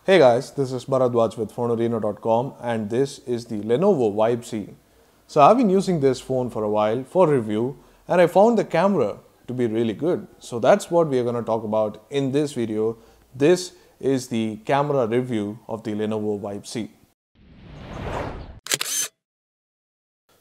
Hey guys, this is Bharadwaj with Fonearena.com and this is the Lenovo Vibe C. So I've been using this phone for a while for review and I found the camera to be really good. So that's what we are going to talk about in this video. This is the camera review of the Lenovo Vibe C.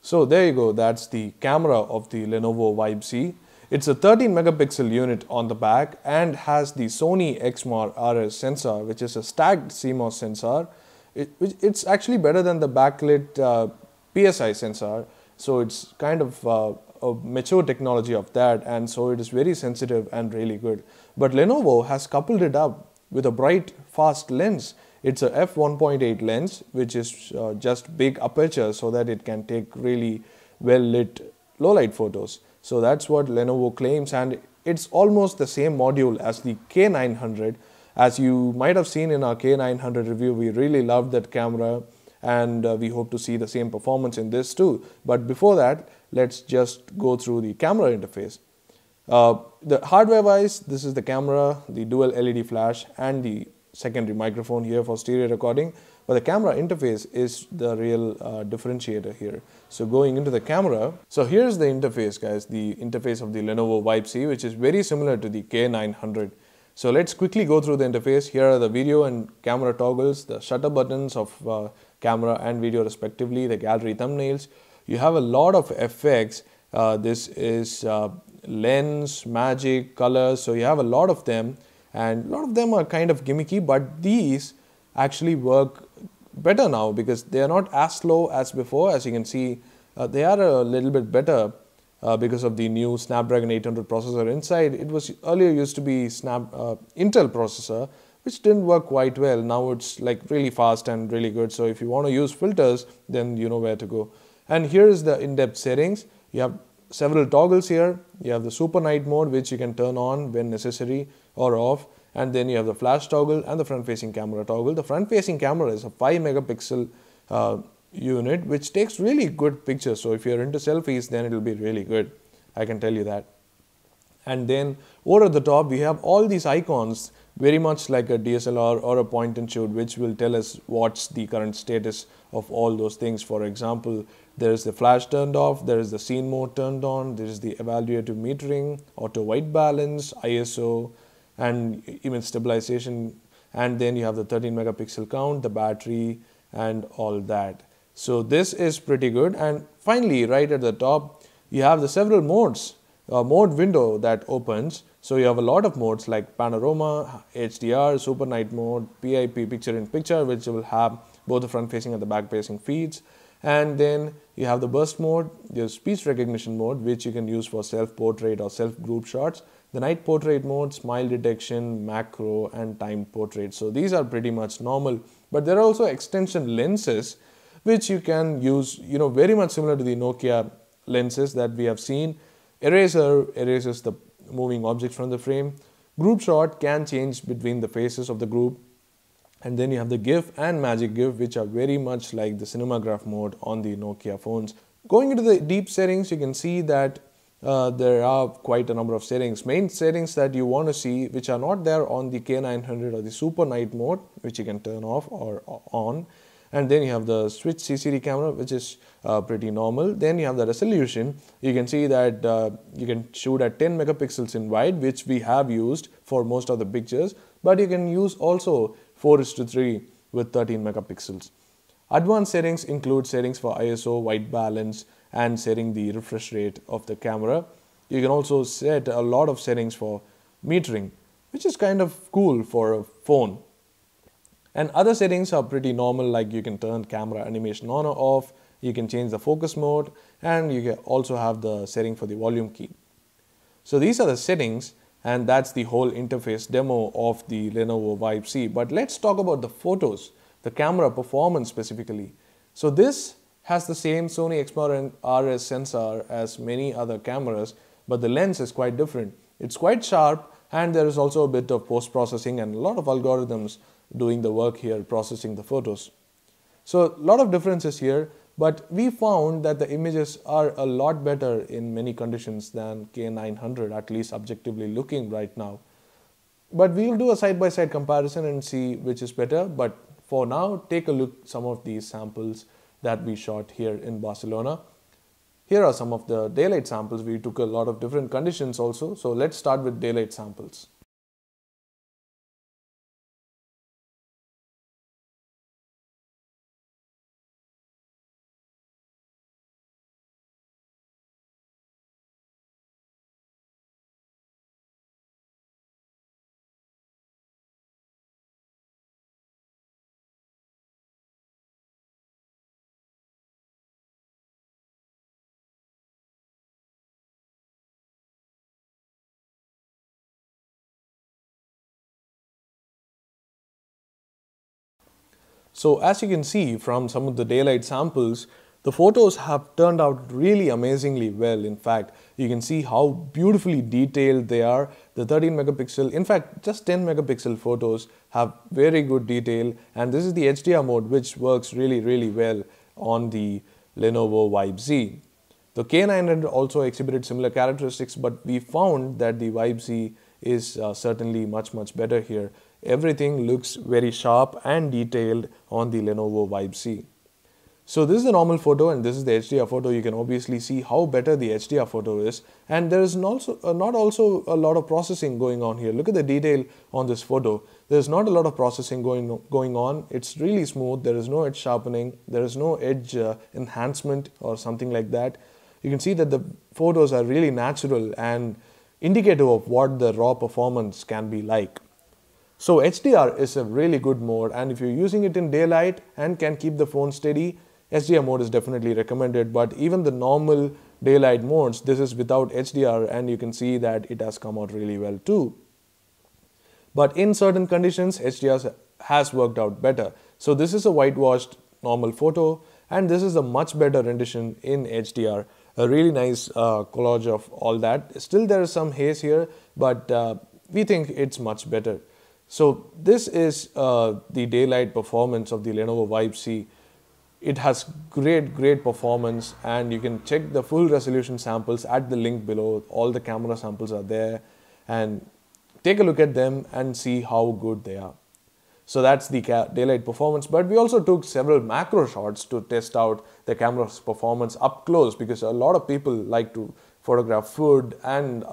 So there you go, that's the camera of the Lenovo Vibe C. It's a 13 megapixel unit on the back and has the Sony Exmor RS sensor, which is a stacked CMOS sensor. It's actually better than the backlit PSI sensor, so it's kind of a mature technology of that, and so it is very sensitive and really good. But Lenovo has coupled it up with a bright, fast lens. It's a f1.8 lens, which is just big aperture so that it can take really well lit low light photos. So that's what Lenovo claims, and it's almost the same module as the K900. As you might have seen in our K900 review, we really loved that camera and we hope to see the same performance in this too. But before that, let's just go through the camera interface. The hardware wise, this is the camera, the dual LED flash and the secondary microphone here for stereo recording, but the camera interface is the real differentiator here. So going into the camera, so here's the interface guys, the interface of the Lenovo Vibe C, which is very similar to the K900. So let's quickly go through the interface. Here are the video and camera toggles, the shutter buttons of camera and video respectively, the gallery thumbnails. You have a lot of effects. This is lens, magic, colors, so you have a lot of them. And a lot of them are kind of gimmicky, but these actually work better now because they are not as slow as before. As you can see, they are a little bit better because of the new Snapdragon 800 processor inside. It was earlier used to be Intel processor, which didn't work quite well. Now it's like really fast and really good. So if you want to use filters, then you know where to go. And here is the in-depth settings. You have several toggles here. You have the super night mode, which you can turn on when necessary or off, and then you have the flash toggle and the front facing camera toggle. The front facing camera is a 5 megapixel unit which takes really good pictures, so if you're into selfies then it will be really good, I can tell you that. And then over at the top we have all these icons, very much like a DSLR or a point and shoot, which will tell us what's the current status of all those things. For example, there is the flash turned off, there is the scene mode turned on, there is the evaluative metering, auto white balance, ISO, and image stabilization, and then you have the 13 megapixel count, the battery and all that. So this is pretty good. And finally, right at the top you have the several modes, mode window that opens. So you have a lot of modes like panorama, HDR, super night mode, PIP, picture in picture, which will have both the front facing and the back facing feeds. And then you have the burst mode, the speech recognition mode, which you can use for self-portrait or self-group shots, the night portrait mode, smile detection, macro and timed portrait. So these are pretty much normal, but there are also extension lenses which you can use, very much similar to the Nokia lenses that we have seen. Eraser erases the moving objects from the frame. Group shot can change between the faces of the group. And then you have the GIF and Magic GIF, which are very much like the Cinemagraph mode on the Nokia phones. Going into the deep settings, you can see that there are quite a number of settings. Main settings that you want to see, which are not there on the K900 or the Super Night mode, which you can turn off or on. And then you have the switch CCD camera, which is pretty normal. Then you have the resolution. You can see that you can shoot at 10 megapixels in wide, which we have used for most of the pictures. But you can use also 4:3 with 13 megapixels. Advanced settings include settings for ISO, white balance, and setting the refresh rate of the camera. You can also set a lot of settings for metering, which is kind of cool for a phone. And other settings are pretty normal, like you can turn camera animation on or off, you can change the focus mode, and you can also have the setting for the volume key. So these are the settings, and that's the whole interface demo of the Lenovo Vibe C. But let's talk about the photos, the camera performance specifically. So this has the same Sony Exmor RS sensor as many other cameras, but the lens is quite different. It's quite sharp, and there is also a bit of post-processing and a lot of algorithms doing the work here, processing the photos. So a lot of differences here, but we found that the images are a lot better in many conditions than K900, at least objectively looking right now. But we'll do a side-by-side comparison and see which is better. But for now, take a look some of these samples that we shot here in Barcelona. Here are some of the daylight samples. We took a lot of different conditions also. So let's start with daylight samples. So as you can see from some of the daylight samples, the photos have turned out really amazingly well. In fact, you can see how beautifully detailed they are. The 13 megapixel, in fact, just 10 megapixel photos have very good detail. And this is the HDR mode, which works really well on the Lenovo Vibe Z. The K900 also exhibited similar characteristics, but we found that the Vibe Z is certainly much better here. Everything looks very sharp and detailed on the Lenovo Vibe Z. So this is the normal photo and this is the HDR photo. You can obviously see how better the HDR photo is, and there is not also a lot of processing going on here. Look at the detail on this photo. There is not a lot of processing going on. It's really smooth. There is no edge sharpening. There is no edge enhancement or something like that. You can see that the photos are really natural and indicative of what the raw performance can be like. So HDR is a really good mode, and if you're using it in daylight and can keep the phone steady, HDR mode is definitely recommended. But even the normal daylight modes, this is without HDR, and you can see that it has come out really well too. But in certain conditions, HDR has worked out better. So this is a whitewashed normal photo, and this is a much better rendition in HDR. A really nice collage of all that. Still there is some haze here, but we think it's much better. So this is the daylight performance of the Lenovo Vibe Z. It has great performance, and you can check the full resolution samples at the link below. All the camera samples are there, and take a look at them and see how good they are. So that's the daylight performance, but we also took several macro shots to test out the camera's performance up close, because a lot of people like to photograph food and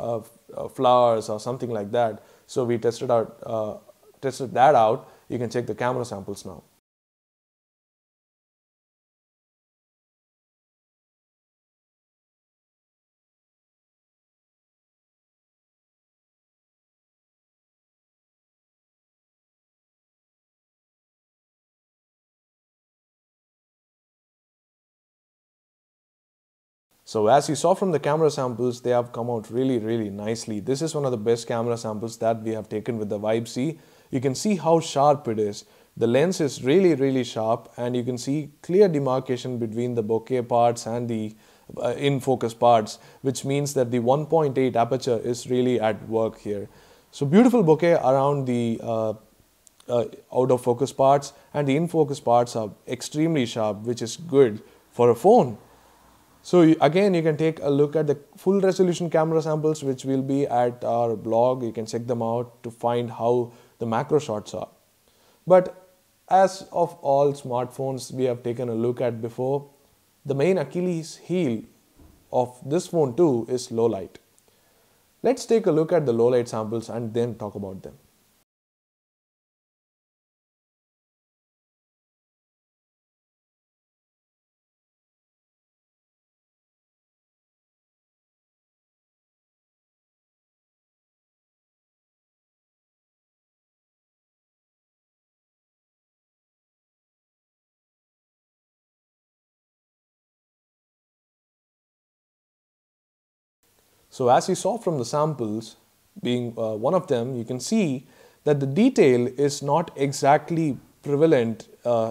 flowers or something like that. So we tested that out. You can check the camera samples now. So as you saw from the camera samples, they have come out really nicely. This is one of the best camera samples that we have taken with the Vibe Z. You can see how sharp it is. The lens is really sharp, and you can see clear demarcation between the bokeh parts and the in focus parts, which means that the 1.8 aperture is really at work here. So beautiful bokeh around the out of focus parts, and the in focus parts are extremely sharp, which is good for a phone. So again, you can take a look at the full resolution camera samples, which will be at our blog. You can check them out to find how the macro shots are. But as of all smartphones we have taken a look at before, the main Achilles heel of this phone too is low light. Let's take a look at the low light samples and then talk about them. So as you saw from the samples, being one of them, you can see that the detail is not exactly prevalent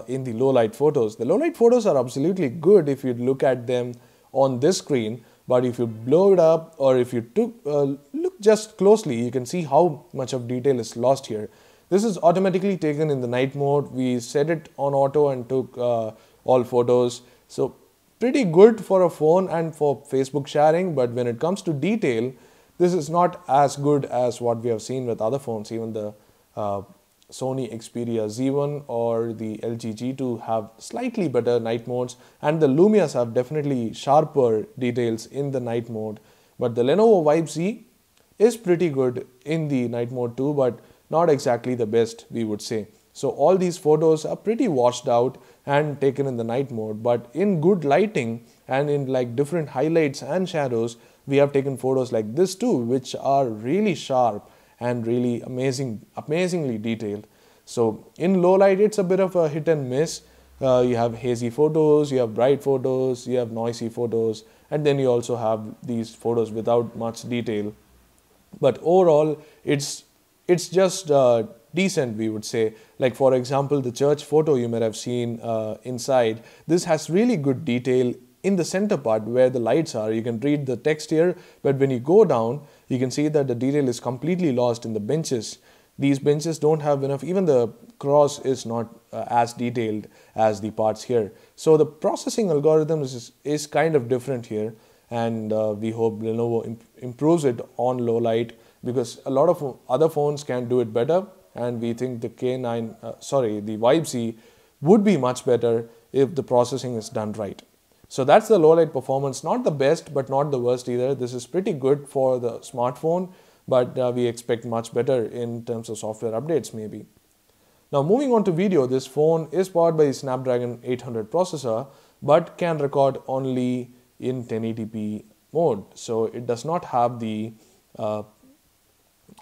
in the low light photos. The low light photos are absolutely good if you look at them on this screen, but if you blow it up or if you look just closely, you can see how much of detail is lost here. This is automatically taken in the night mode. We set it on auto and took all photos. So pretty good for a phone and for Facebook sharing, but when it comes to detail, This is not as good as what we have seen with other phones. Even the Sony Xperia Z1 or the LG G2 have slightly better night modes, and the Lumias have definitely sharper details in the night mode. But the Lenovo Vibe Z is pretty good in the night mode too, but not exactly the best, we would say. So all these photos are pretty washed out and taken in the night mode, but in good lighting and in like different highlights and shadows, we have taken photos like this too, which are really sharp and really amazingly detailed. So in low light, it's a bit of a hit and miss. You have hazy photos, you have bright photos, you have noisy photos, and then you also have these photos without much detail. But overall, it's just decent, we would say. Like for example, the church photo you might have seen inside, this has really good detail in the center part where the lights are. You can read the text here, but when you go down, you can see that the detail is completely lost in the benches. These benches don't have enough, even the cross is not as detailed as the parts here. So the processing algorithm is kind of different here, and we hope Lenovo improves it on low light, because a lot of other phones can do it better, and we think the the Vibe Z would be much better if the processing is done right. So that's the low light performance, not the best but not the worst either. This is pretty good for the smartphone, but we expect much better in terms of software updates maybe. Now moving on to video, this phone is powered by the Snapdragon 800 processor, but can record only in 1080p mode. So it does not have the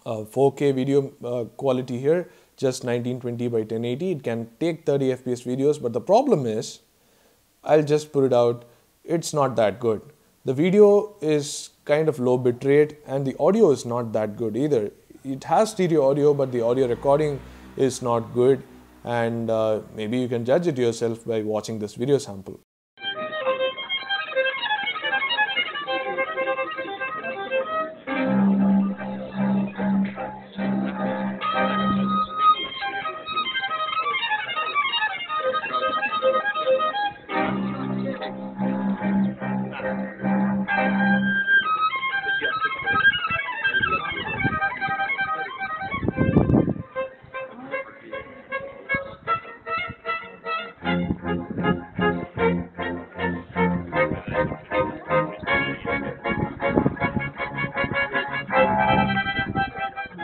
4K video quality here, just 1920 by 1080. It can take 30 FPS videos, but the problem is, I'll just put it out, it's not that good. The video is kind of low bitrate and the audio is not that good either. It has stereo audio, but the audio recording is not good, and maybe you can judge it yourself by watching this video sample.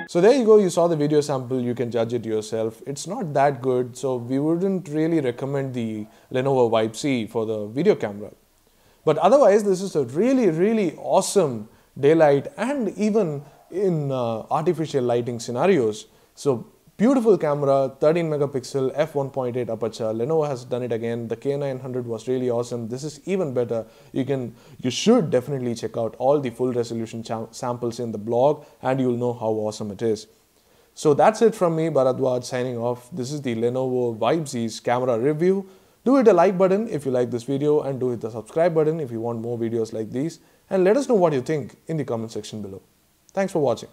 So there you go, you saw the video sample, you can judge it yourself. It's not that good, so we wouldn't really recommend the Lenovo Vibe Z for the video camera. But otherwise, this is a really awesome daylight and even in artificial lighting scenarios. So beautiful camera, 13 megapixel f1.8 aperture. Lenovo has done it again. The K900 was really awesome. This is even better. You should definitely check out all the full resolution samples in the blog, and you'll know how awesome it is. So that's it from me, Bharadwaj, signing off. This is the Lenovo Vibe Z's camera review. Do hit a like button if you like this video, and do hit the subscribe button if you want more videos like these. And let us know what you think in the comment section below. Thanks for watching.